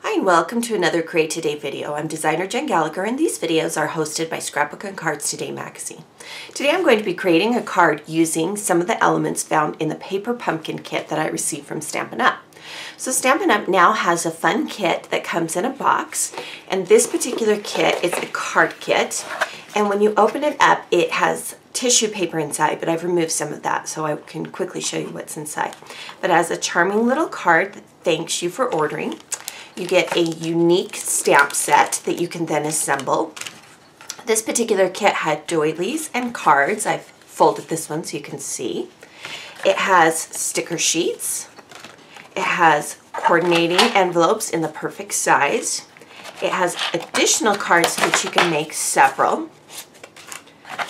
Hi and welcome to another Create Today video. I'm designer Jen Gallacher and these videos are hosted by Scrapbook and Cards Today magazine. Today I'm going to be creating a card using some of the elements found in the paper pumpkin kit that I received from Stampin' Up! So Stampin' Up! Now has a fun kit that comes in a box, and this particular kit is a card kit, and when you open it up it has tissue paper inside, but I've removed some of that so I can quickly show you what's inside. But as a charming little card that thanks you for ordering. You get a unique stamp set that you can then assemble. This particular kit had doilies and cards. I've folded this one so you can see. It has sticker sheets. It has coordinating envelopes in the perfect size. It has additional cards so that you can make several.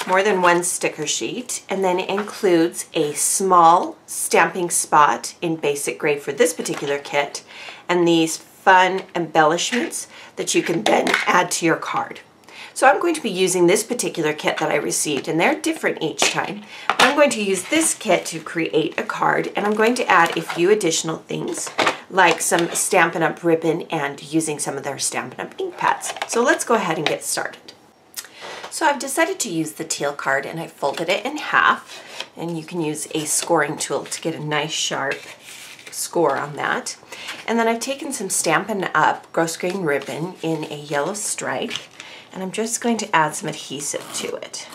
More than one sticker sheet, and then it includes a small stamping spot in basic gray for this particular kit, and these fun embellishments that you can then add to your card. So I'm going to be using this particular kit that I received, and they're different each time. I'm going to use this kit to create a card, and I'm going to add a few additional things like some Stampin' Up! Ribbon and using some of their Stampin' Up! Ink pads. So let's go ahead and get started. So I've decided to use the teal card, and I folded it in half, and you can use a scoring tool to get a nice sharp score on that. And then I've taken some Stampin' Up! Gross Grain ribbon in a yellow stripe, and I'm just going to add some adhesive to it.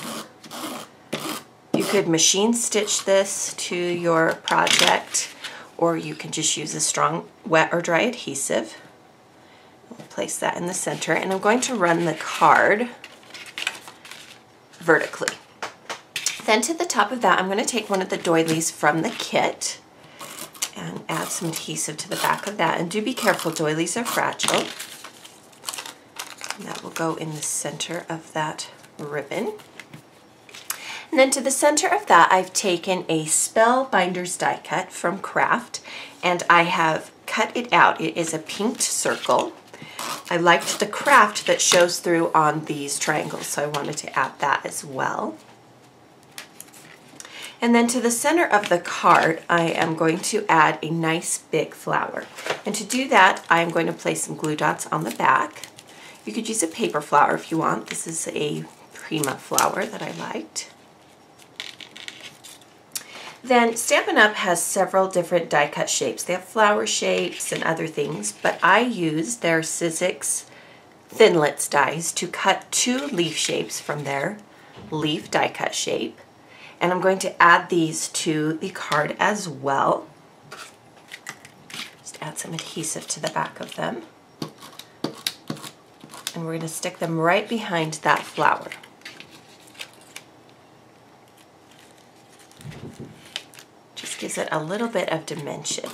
You could machine stitch this to your project, or you can just use a strong wet or dry adhesive. I'll place that in the center, and I'm going to run the card vertically. Then to the top of that, I'm going to take one of the doilies from the kit and add some adhesive to the back of that. And do be careful, doilies are fragile. And that will go in the center of that ribbon. And then to the center of that, I've taken a Spellbinders die cut from Craft, and I have cut it out. It is a pinked circle. I liked the craft that shows through on these triangles, so I wanted to add that as well. And then to the center of the card, I am going to add a nice big flower. And to do that, I'm going to place some glue dots on the back. You could use a paper flower if you want. This is a Prima flower that I liked. Then Stampin' Up! Has several different die cut shapes. They have flower shapes and other things, but I used their Sizzix Thinlits dies to cut two leaf shapes from their leaf die cut shape. And I'm going to add these to the card as well. Just add some adhesive to the back of them. And we're going to stick them right behind that flower. Just gives it a little bit of dimension.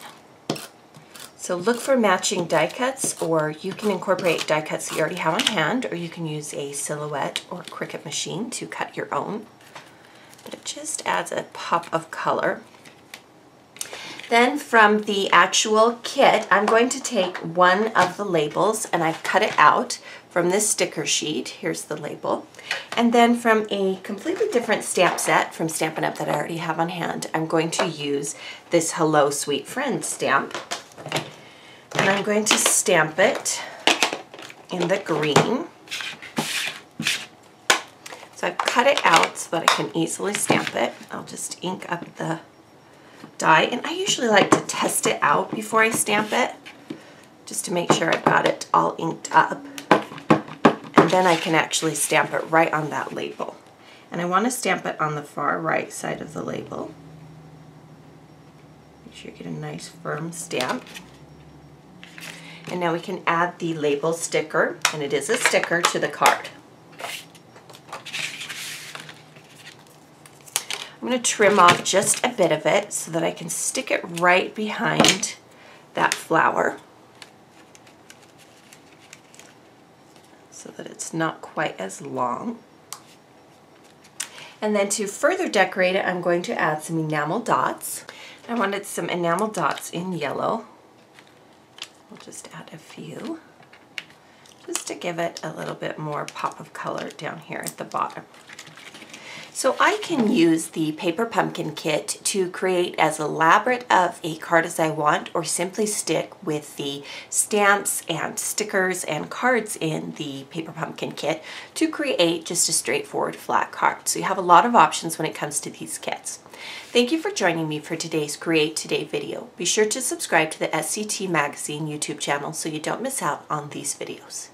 So look for matching die cuts, or you can incorporate die cuts that you already have on hand, or you can use a Silhouette or Cricut machine to cut your own. But it just adds a pop of color. Then from the actual kit, I'm going to take one of the labels, and I've cut it out from this sticker sheet. Here's the label. And then from a completely different stamp set from Stampin' Up! That I already have on hand, I'm going to use this Hello Sweet Friend stamp. And I'm going to stamp it in the green. So I've cut it out so that I can easily stamp it. I'll just ink up the die, and I usually like to test it out before I stamp it, just to make sure I've got it all inked up. And then I can actually stamp it right on that label. And I want to stamp it on the far right side of the label. Make sure you get a nice firm stamp. And now we can add the label sticker, and it is a sticker, to the card. I'm going to trim off just a bit of it so that I can stick it right behind that flower, so that it's not quite as long. And then to further decorate it, I'm going to add some enamel dots. I wanted some enamel dots in yellow. I'll just add a few, just to give it a little bit more pop of color down here at the bottom. So I can use the paper pumpkin kit to create as elaborate of a card as I want, or simply stick with the stamps and stickers and cards in the paper pumpkin kit to create just a straightforward flat card. So you have a lot of options when it comes to these kits. Thank you for joining me for today's Create Today video. Be sure to subscribe to the SCT Magazine YouTube channel so you don't miss out on these videos.